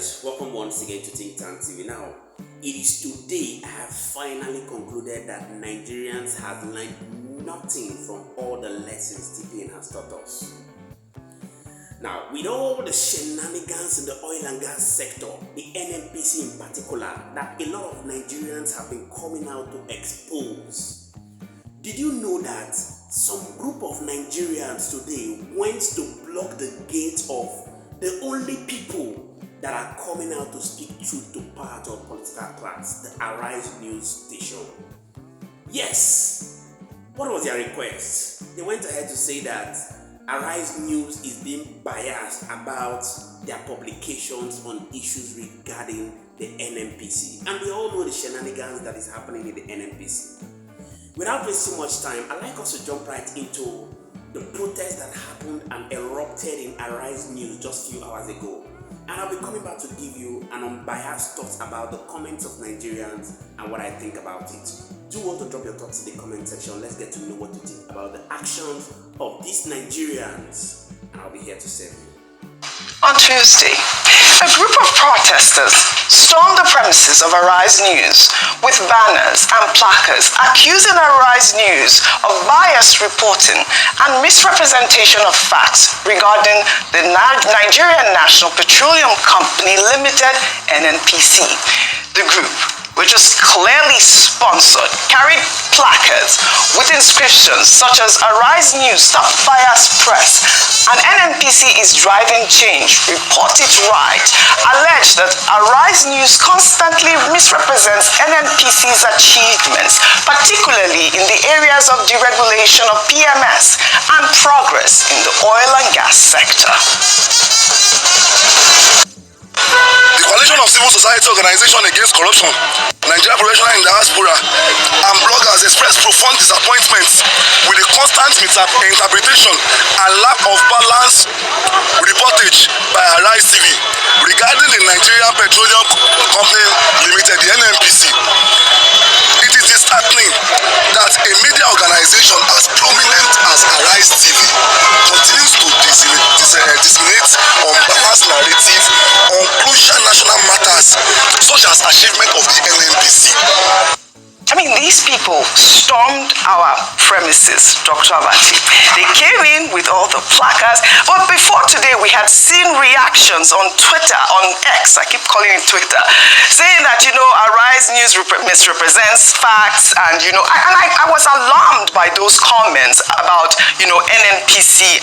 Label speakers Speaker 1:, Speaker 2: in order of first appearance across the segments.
Speaker 1: guys, welcome once again to Think Tank TV. Now, it is today I have finally concluded that Nigerians have learned nothing from all the lessons TPN has taught us. Now, with all the shenanigans in the oil and gas sector, the NNPC in particular, that a lot of Nigerians have been coming out to expose. Did you know that some group of Nigerians today went to block the gates of the only people that are coming out to speak truth to part of political class, the Arise News station? Yes! What was their request? They went ahead to say that Arise News is being biased about their publications on issues regarding the NNPC. And we all know the shenanigans that is happening in the NNPC. Without wasting much time, I'd like us to jump right into the protest that happened and erupted in Arise News just a few hours ago. And I'll be coming back to give you an unbiased thoughts about the comments of Nigerians and what I think about it. Do want to drop your thoughts in the comment section. Let's get to know what you think about the actions of these Nigerians. And I'll be here to serve you.
Speaker 2: On Tuesday, a group of protesters stormed the premises of Arise News with banners and placards accusing Arise News of biased reporting and misrepresentation of facts regarding the Nigerian National Petroleum Company Limited (NNPC). The group, which is clearly sponsored, carried placards with inscriptions such as Arise News, Stop Bias Press, and NNPC is driving change, report it right, alleged that Arise News constantly misrepresents NNPC's achievements, particularly in the areas of deregulation of PMS and progress in the oil and gas sector.
Speaker 3: The Coalition of Civil Society Organizations Against Corruption, Nigeria Professional in Diaspora, and bloggers expressed profound disappointment with the constant misinterpretation and lack of balance reportage by Arise TV regarding the Nigerian Petroleum Company Limited, the NNPC. It is disheartening that a media organization as prominent as Arise TV continues to disseminate unbalanced narrative on crucial national matters such as achievement of the NNPC.
Speaker 2: I mean, these people stormed our premises, Dr. Abati. They came in with all the placards, but before today we had seen reactions on Twitter, on X, I keep calling it Twitter, saying that, Arise News misrepresents facts, and, I was alarmed by those comments about, NNPC,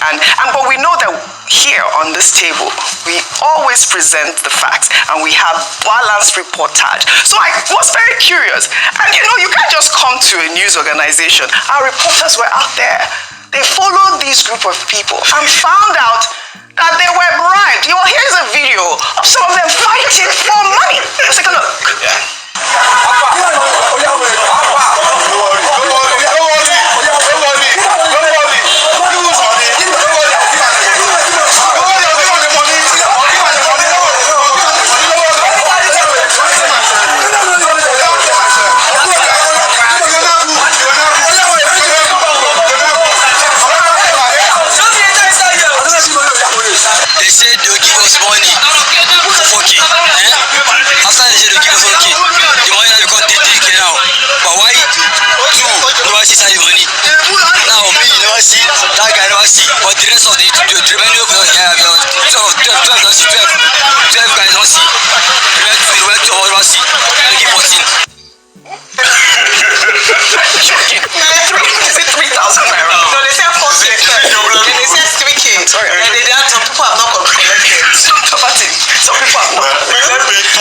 Speaker 2: but we know that here on this table, we always present the facts, and we have balanced reportage. So I was very curious, and you can't just come to a news organization. Our reporters were out there. They followed this group of people and found out that they were bribed. Here's a video of some of them fighting for money. Let's take a look.
Speaker 4: But the rest of the revenue of 12 guys don't see. We went to all see. Keep watching.
Speaker 2: Is it 3,000 naira? No, they say 4K. They say 3K. And they have some people have not comprehended. Some people have not.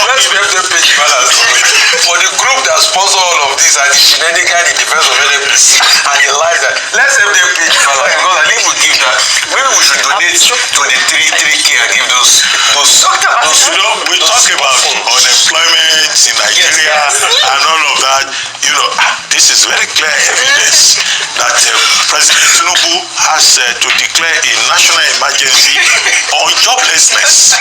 Speaker 5: Let's make them pay balance. For the group that sponsor all of this and the shenanigans in defense of NNPC and the lies that, let's help them pay balance, because I think we give that. Maybe we should donate to the 3K and give those.
Speaker 6: We talk about unemployment in Nigeria and all of that. This is very clear evidence that President Tinubu has to declare a national emergency on joblessness.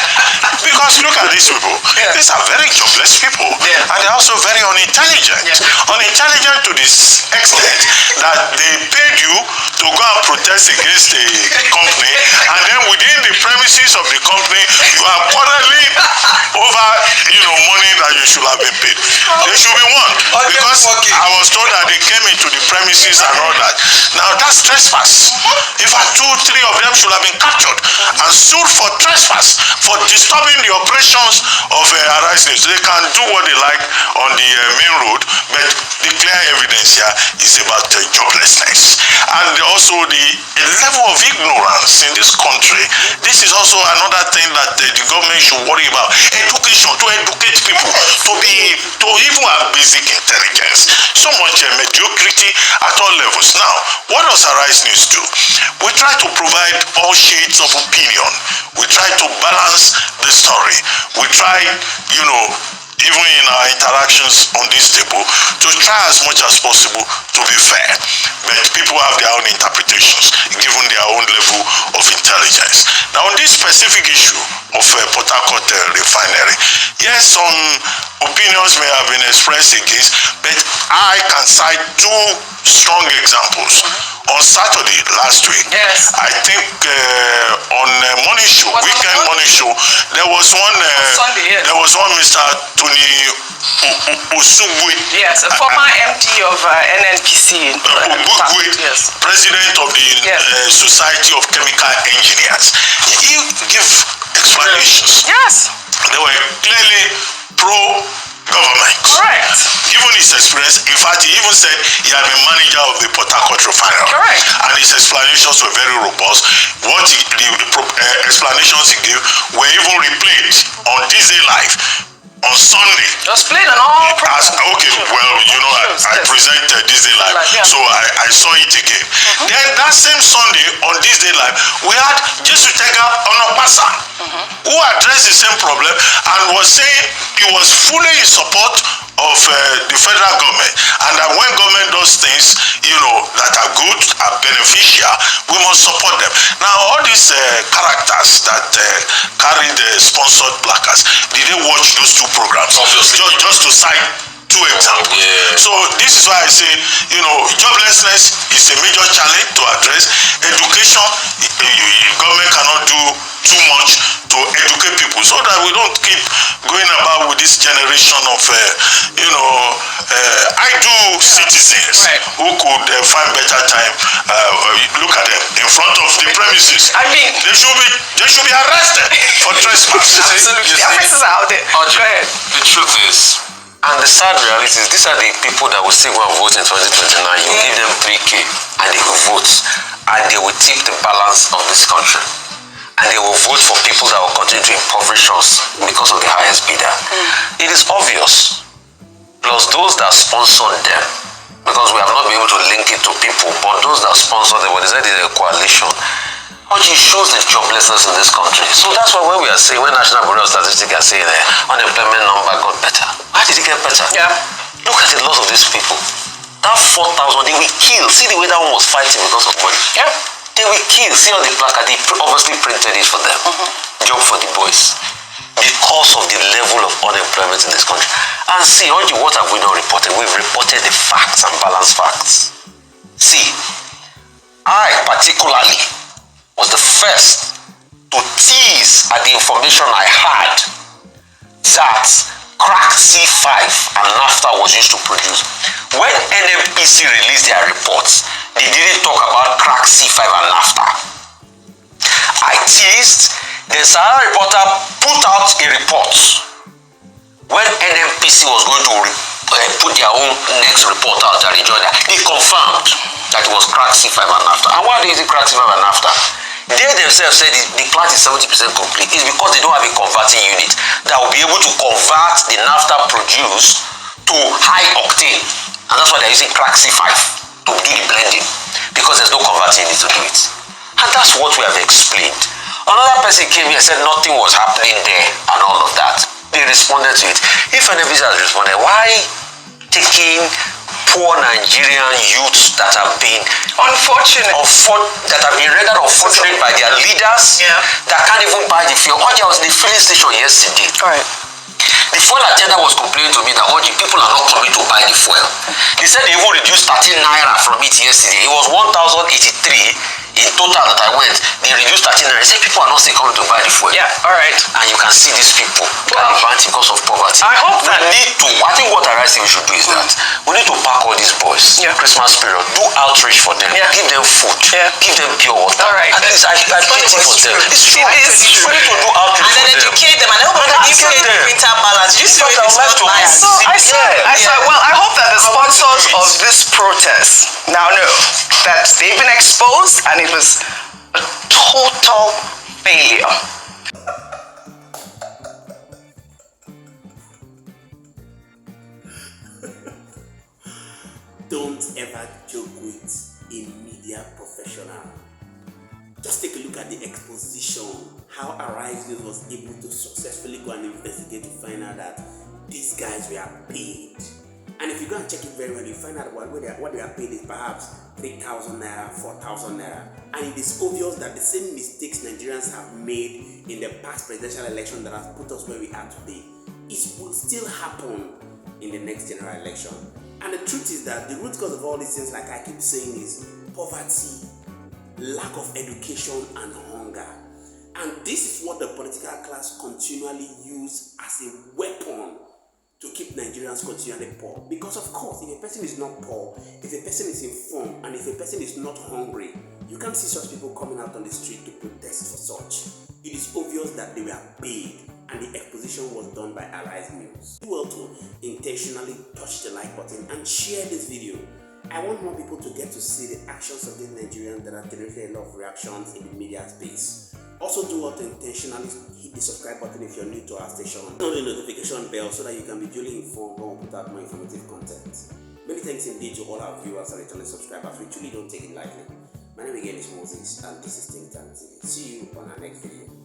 Speaker 6: Because look at these people. These are very jobless people. And they're also very unintelligent. Unintelligent to this extent that they paid you to go and protest against a company, and then within the premises of the company, you are quarreling over should have been paid. They should be warned. Because I was told that they came into the premises and all that. Now that's trespass. In fact, 2, 3 of them should have been captured and sued for trespass, for disturbing the operations of Arise News. They can do what they like on the main road, but the clear evidence here is about joblessness. And also the level of ignorance in this country. This is also another thing that the government should worry about. Education, to educate people, to even have basic intelligence. So much mediocrity at all levels. Now, what does Arise News do? We try to provide all shades of opinion. We try to balance the story. We try, even in our interactions on this table, to try as much as possible to be fair. But people have their own interpretations, given their own level of intelligence. Now, on this specific issue of Port Harcourt refinery, yes, some opinions may have been expressed against, but I can cite 2 strong examples. On Saturday last week,
Speaker 2: yes,
Speaker 6: I think on morning show, weekend morning show, there was one.
Speaker 2: Sunday, yes.
Speaker 6: There was one Mr. Tony Osugwe.
Speaker 2: Yes, a former MD of NNPC.
Speaker 6: Ogugwe,
Speaker 2: yes,
Speaker 6: president of the Society of Chemical Engineers. He gave explanations.
Speaker 2: Yes,
Speaker 6: They were clearly pro-government.
Speaker 2: correct.
Speaker 6: Given his experience, in fact, he even said he had been manager of the Port Harcourt refinery.
Speaker 2: Correct.
Speaker 6: And his explanations were very robust. The explanations he gave were even replayed on This Day Live on Sunday.
Speaker 2: It was played on all programs.
Speaker 6: Okay, well, I present This Day Live, so I saw it again. Then that same Sunday on This Day Live, we had Jesu Tega Onopasa, who addressed the same problem and was saying he was fully in support of the federal government, and that when government does things, that are good, are beneficial, we must support them. Now, all these characters that carry the sponsored placards, did they watch those 2 programs?
Speaker 5: Obviously.
Speaker 6: Just to cite 2 examples.
Speaker 5: Yeah.
Speaker 6: So this is why I say, joblessness is a major challenge to address. Education, government cannot do too much to educate people, so that we don't keep going about with this generation of, idle citizens who could find better time. Look at them in front of the premises.
Speaker 2: I mean,
Speaker 6: they should be arrested for trespass.
Speaker 2: Absolutely. Their faces are out there. Go ahead.
Speaker 5: The truth is, and the sad reality is, these are the people that will still go and vote in 2029. You give them 3K and they will vote, and they will tip the balance of this country. And they will vote for people that will continue to impoverish us because of the highest bidder. It is obvious. Plus those that sponsor them, because we have not been able to link it to people, but those that sponsor them, when they said it's a coalition, it shows the joblessness in this country. So that's why when we are saying, when National Bureau of Statistics are saying unemployment number got better, why did it get better?
Speaker 2: Yeah.
Speaker 5: Look at the loss of these people. That 4,000, they will kill. See the way that one was fighting because of money.
Speaker 2: Yeah.
Speaker 5: They will kill. See on the placard, they obviously printed it for them. Job for the boys. Because of the level of unemployment in this country. And see, what have we not reported? We've reported the facts and balanced facts. See, I particularly was the first to tease at the information I had that crack C5 and NAFTA was used to produce. When NNPC released their reports, they didn't talk about crack C5 and NAFTA. I teased, the Sahara reporter put out a report when NNPC was going to put their own next report out that they confirmed that it was crack C5 and NAFTA. And why is it crack C5 and NAFTA? They themselves said the plant is 70% complete. It's because they don't have a converting unit that will be able to convert the NAFTA produced to high octane. And that's why they're using crack C5 to do the blending, because there's no converting unit to do it. And that's what we have explained. Another person came here and said nothing was happening there and all of that. They responded to it. If anybody has responded, why taking poor Nigerian youths that have been
Speaker 2: unfortunate,
Speaker 5: that have been rendered unfortunate by their leaders, that can't even buy the fuel? I was in the filling station yesterday.
Speaker 2: Right.
Speaker 5: The fuel attendant was complaining to me that all the people are not coming to buy the fuel. They said they even reduced 13 naira from it yesterday. It was 1,083 in total that I went. They reduced 13 naira. They said people are not still coming to buy the fuel.
Speaker 2: Yeah, all right.
Speaker 5: And you can see these people gallivant because of poverty.
Speaker 2: I hope that
Speaker 5: need to, I think what I think we should do is that we need to pack all these boys. Christmas period, do outreach for them, give them food, give them pure water. All right. At least I pity for them. It's true. We need to do outreach
Speaker 2: and then educate them, and then educate the winter balance. You see,
Speaker 5: I
Speaker 2: hope that the sponsors of this protest now know that they've been exposed and it was a total failure.
Speaker 1: Don't ever joke with a media professional. Just take a look at the exposition, how Arise News was able to successfully go and investigate to find out that these guys were paid. And if you go and check it very well, you find out what they are paid is perhaps 3,000 naira, 4,000 naira. And it is obvious that the same mistakes Nigerians have made in the past presidential election that has put us where we are today, it will still happen in the next general election. And the truth is that the root cause of all these things, like I keep saying, is poverty, lack of education, and hunger. And this is what the political class continually use as a weapon to keep Nigerians continually poor. Because of course, if a person is not poor, if a person is informed, and if a person is not hungry, you can't see such people coming out on the street to protest for such. It is obvious that they were paid, and the exposition was done by Arise News. Do well to intentionally touch the like button and share this video. I want more people to get to see the actions of these Nigerians that are generating a lot of reactions in the media space. Also do well to intentionally hit the subscribe button if you're new to our station. Turn on the notification bell so that you can be duly informed when we put out more informative content. Many thanks indeed to all our viewers and returning subscribers. We truly don't take it lightly. My name again is Moses, and this is Think Tank TV. See you on our next video.